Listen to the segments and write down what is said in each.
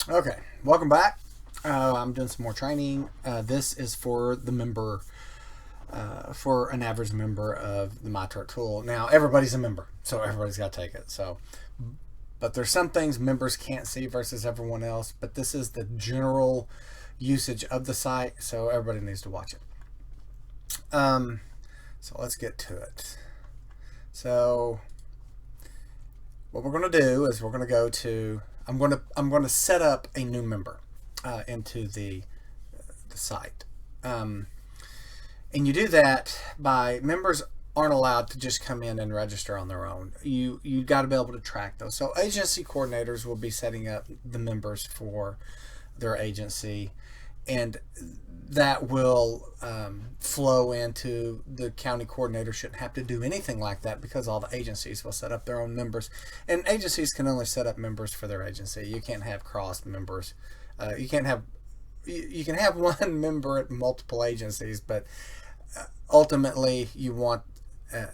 Okay, welcome back. I'm doing some more training. This is for the member, for an average member of the MyTERT tool. Now, everybody's a member, so everybody's got to take it. But there's some things members can't see versus everyone else. But this is the general usage of the site, so everybody needs to watch it. So let's get to it. So what we're going to do is we're going to go to I'm going to set up a new member into the site, and you do that by members aren't allowed to just come in and register on their own. You got to be able to track those. So agency coordinators will be setting up the members for their agency, and that will flow into the county coordinator. Shouldn't have to do anything like that because all the agencies will set up their own members, and agencies can only set up members for their agency. You can't have cross members. You can have one member at multiple agencies, but ultimately you want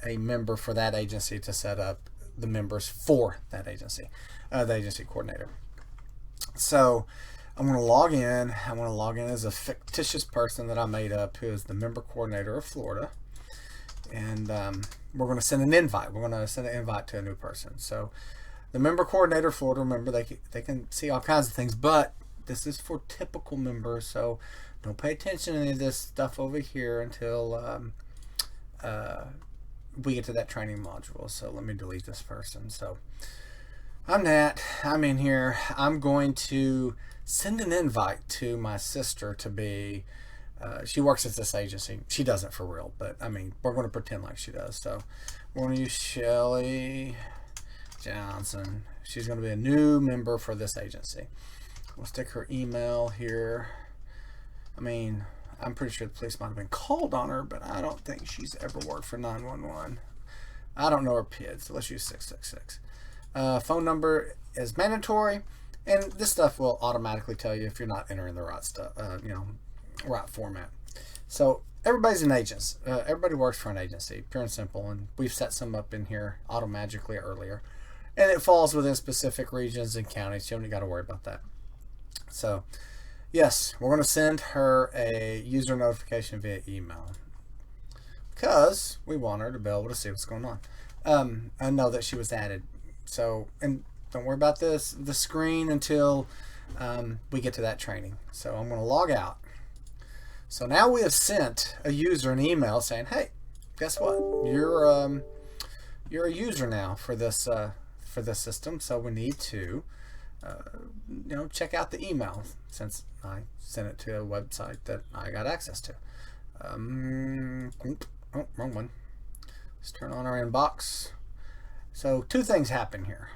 a member for that agency to set up the members for that agency, the agency coordinator. So I'm going to log in. I'm going to log in as a fictitious person that I made up who is the member coordinator of Florida. And we're going to send an invite. We're going to send an invite to a new person. So the member coordinator of Florida, remember, they can see all kinds of things, but this is for typical members. So don't pay attention to any of this stuff over here until we get to that training module. So let me delete this person. So I'm Nat. I'm in here. I'm going to send an invite to my sister to be, she works at this agency. She doesn't for real, but I mean, we're going to pretend like she does. So we're going to use Shelly Johnson. She's going to be a new member for this agency. We'll stick her email here. I mean, I'm pretty sure the police might have been called on her, but I don't think she's ever worked for 911. I don't know her PID, so let's use 666. Phone number is mandatory, and this stuff will automatically tell you if you're not entering the right stuff, right format. So everybody's an agent. Everybody works for an agency, pure and simple, and we've set some up in here auto-magically earlier, and it falls within specific regions and counties. You don't got to worry about that. So yes, we're going to send her a user notification via email because we want her to be able to see what's going on. I know that she was added. So, and don't worry about the screen until we get to that training. So I'm going to log out. So now we have sent a user an email saying, hey, guess what? You're a user now for this system. So we need to check out the email since I sent it to a website that I got access to. Oh, wrong one. Let's turn on our inbox. So two things happen here.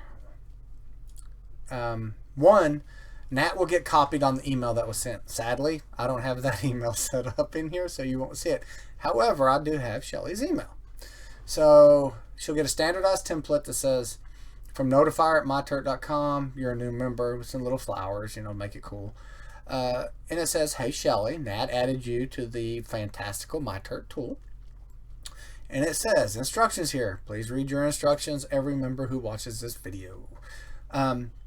One, Nat will get copied on the email that was sent. Sadly, I don't have that email set up in here, so you won't see it. However, I do have Shelly's email. So she'll get a standardized template that says, from notifier@mytert.com, you're a new member with some little flowers, make it cool. And it says, hey, Shelly, Nat added you to the fantastical MyTERT tool. And it says, instructions here. Please read your instructions, every member who watches this video.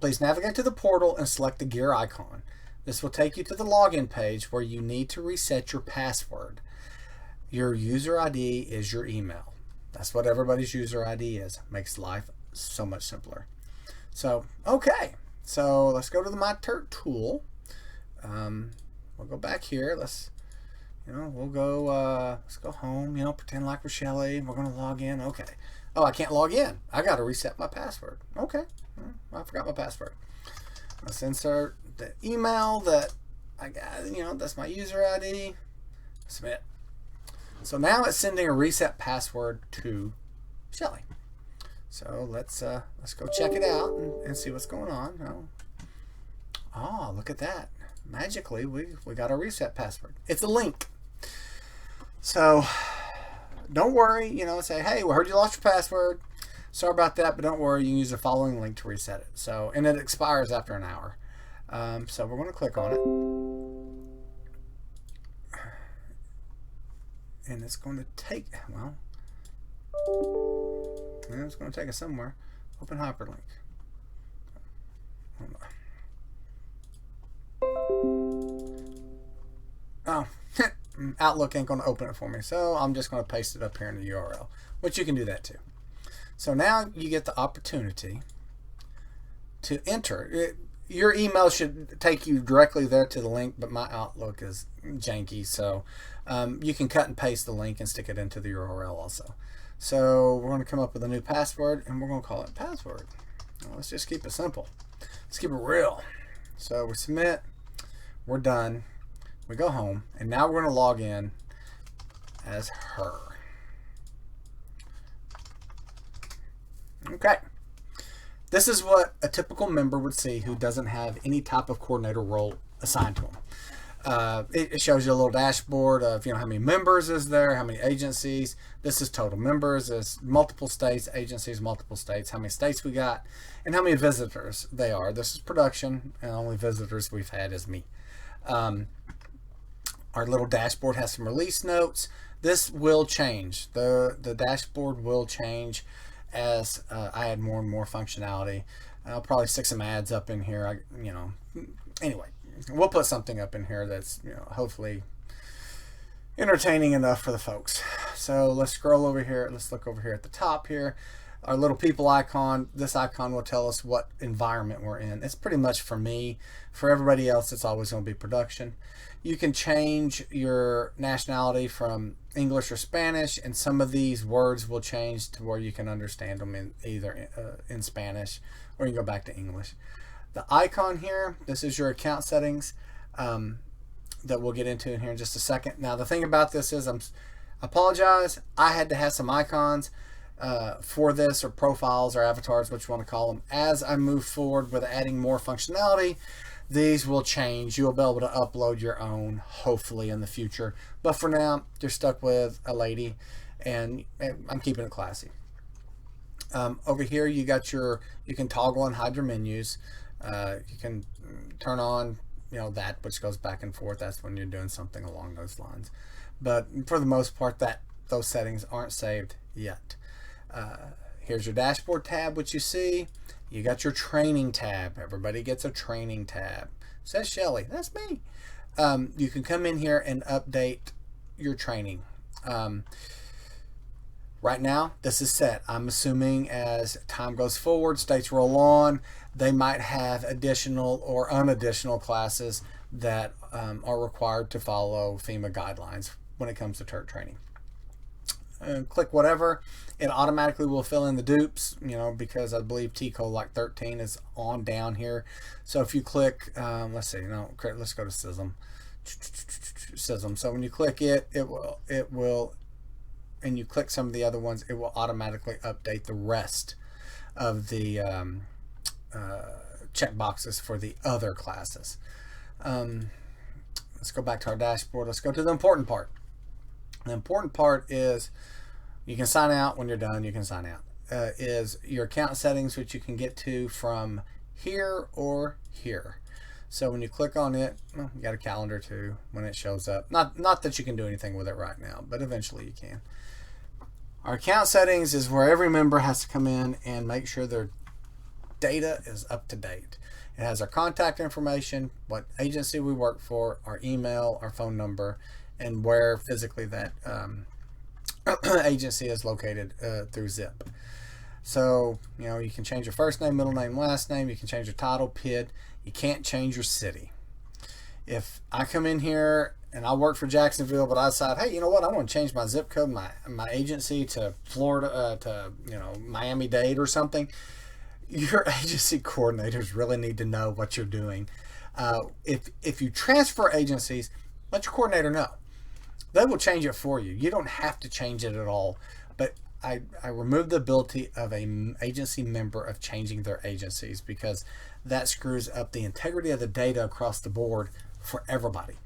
Please navigate to the portal and select the gear icon. This will take you to the login page where you need to reset your password. Your user ID is your email. That's what everybody's user ID is. Makes life so much simpler. So, okay. So let's go to the MyTERT tool. We'll go back here. Let's go home, pretend like we're Shelly. We're going to log in. Okay. Oh, I can't log in. I got to reset my password. Okay. I forgot my password. Let's insert the email that I got, that's my user ID. Submit. So now it's sending a reset password to Shelly. So let's go check it out and see what's going on. Oh, look at that. Magically, we got a reset password. It's a link. So don't worry, say, hey, we heard you lost your password. Sorry about that, but don't worry, you can use the following link to reset it. So, and it expires after an hour. So we're going to click on it. And it's going to take, it's going to take us somewhere. Open hyperlink. oh, Outlook ain't going to open it for me. So I'm just going to paste it up here in the URL, which you can do that too. So now you get the opportunity to enter. Your email should take you directly there to the link, but my Outlook is janky, so you can cut and paste the link and stick it into the URL also. So we're going to come up with a new password, and we're going to call it password. Well, let's just keep it simple. Let's keep it real. So we submit, we're done, we go home, and now we're going to log in as her. Okay. This is what a typical member would see who doesn't have any type of coordinator role assigned to them. It shows you a little dashboard of how many members is there, how many agencies. This is total members. There's multiple states, agencies, multiple states, how many states we got, and how many visitors they are. This is production, and the only visitors we've had is me. Our little dashboard has some release notes. This will change. The dashboard will change as I add more and more functionality. I'll probably stick some ads up in here. Anyway, we'll put something up in here that's hopefully entertaining enough for the folks. So let's scroll over here. Let's look over here at the top here. Our little people icon. This icon will tell us what environment we're in. It's pretty much for me. For everybody else, it's always going to be production. You can change your nationality from English or Spanish, and some of these words will change to where you can understand them in either in Spanish, or you can go back to English. The icon here, this is your account settings that we'll get into in here in just a second. Now the thing about this is, I apologize, I had to have some icons for this, or profiles, or avatars, what you want to call them. As I move forward with adding more functionality, these will change. You'll be able to upload your own, hopefully, in the future. But for now, you're stuck with a lady, and I'm keeping it classy. Over here, you can toggle and hide your menus. You can turn on, that which goes back and forth. That's when you're doing something along those lines. But for the most part, those settings aren't saved yet. Here's your dashboard tab, which you see. You got your training tab. Everybody gets a training tab. Says Shelly. That's me. You can come in here and update your training. Right now, this is set. I'm assuming as time goes forward, states roll on, they might have additional or unadditional classes that are required to follow FEMA guidelines when it comes to TERT training. Click whatever, it automatically will fill in the dupes, because I believe TCO like 13 is on down here. So if you click, let's go to SISM. So when you click it will, and you click some of the other ones, it will automatically update the rest of the check boxes for the other classes. Let's go back to our dashboard. Let's go to the important part. The important part is you can sign out when you're done. You can sign out. Is your account settings, which you can get to from here or here. So when you click on it, you got a calendar too when it shows up. Not that you can do anything with it right now, but eventually you can. Our account settings is where every member has to come in and make sure their data is up to date. It has our contact information, what agency we work for, our email, our phone number, and where physically that agency is located through Zip. So, you can change your first name, middle name, last name. You can change your title, PID. You can't change your city. If I come in here and I work for Jacksonville, but I decide, hey, you know what? I want to change my zip code, my agency to Florida, to Miami-Dade or something. Your agency coordinators really need to know what you're doing. If you transfer agencies, let your coordinator know. They will change it for you. You don't have to change it at all. But I remove the ability of an agency member of changing their agencies, because that screws up the integrity of the data across the board for everybody.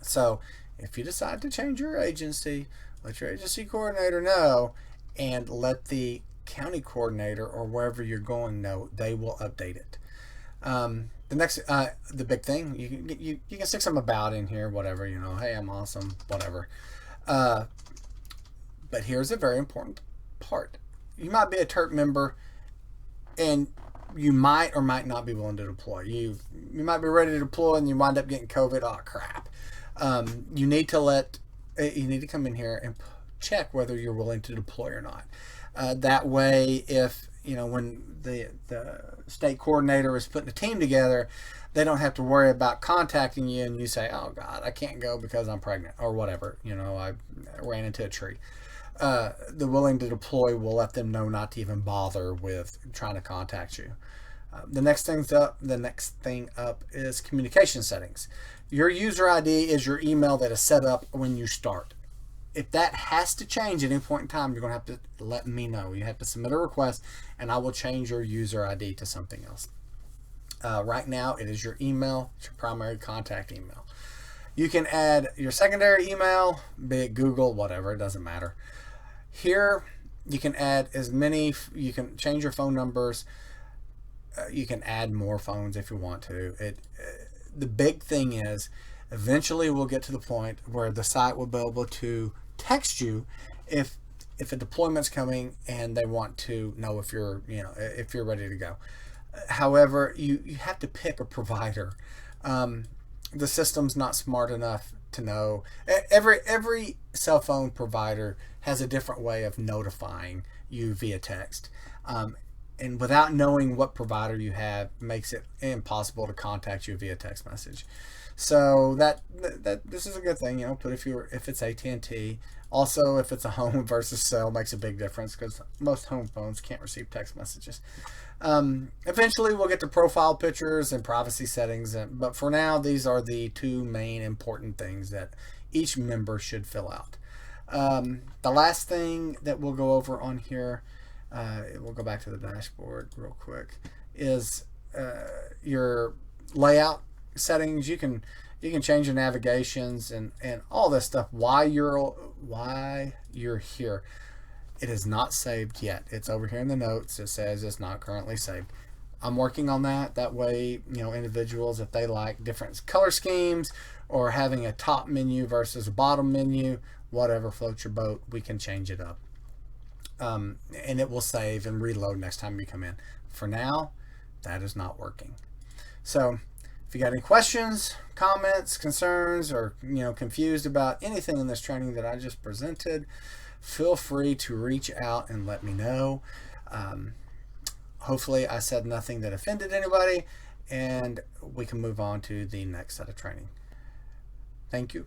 So if you decide to change your agency, let your agency coordinator know, and let the county coordinator or wherever you're going know. They will update it. The next, the big thing, you can stick some about in here, whatever, hey, I'm awesome, whatever. But here's a very important part. You might be a TERT member, and you might or might not be willing to deploy. You might be ready to deploy, and you wind up getting COVID. Oh, crap. You need to come in here and check whether you're willing to deploy or not. That way, if when the state coordinator is putting a team together, they don't have to worry about contacting you and you say, oh God, I can't go because I'm pregnant or whatever. I ran into a tree. The willing to deploy will let them know not to even bother with trying to contact you. The next thing up is communication settings. Your user ID is your email that is set up when you start. If that has to change at any point in time, you're going to have to let me know. You have to submit a request, and I will change your user ID to something else. Right now, it is your email, it's your primary contact email. You can add your secondary email, be it Google, whatever, it doesn't matter. Here, you can add you can change your phone numbers. You can add more phones if you want to. The big thing is, eventually we'll get to the point where the site will be able to text you if a deployment's coming and they want to know if you're ready to go. However, you have to pick a provider. The system's not smart enough to know. Every cell phone provider has a different way of notifying you via text. And without knowing what provider you have makes it impossible to contact you via text message. So that this is a good thing, but if it's AT&T, also if it's a home versus cell makes a big difference because most home phones can't receive text messages. Eventually we'll get to profile pictures and privacy settings, but for now these are the two main important things that each member should fill out. The last thing that we'll go over on here, we'll go back to the dashboard real quick, is your layout settings. You can change your navigations and all this stuff while you're here. It is not saved yet. It's over here in the notes. It says it's not currently saved. I'm working on that. That way, individuals, if they like different color schemes or having a top menu versus a bottom menu, whatever floats your boat, we can change it up. And it will save and reload next time you come in. For now, that is not working. So if you got any questions, comments, concerns, or confused about anything in this training that I just presented, feel free to reach out and let me know. Hopefully I said nothing that offended anybody, and we can move on to the next set of training. Thank you.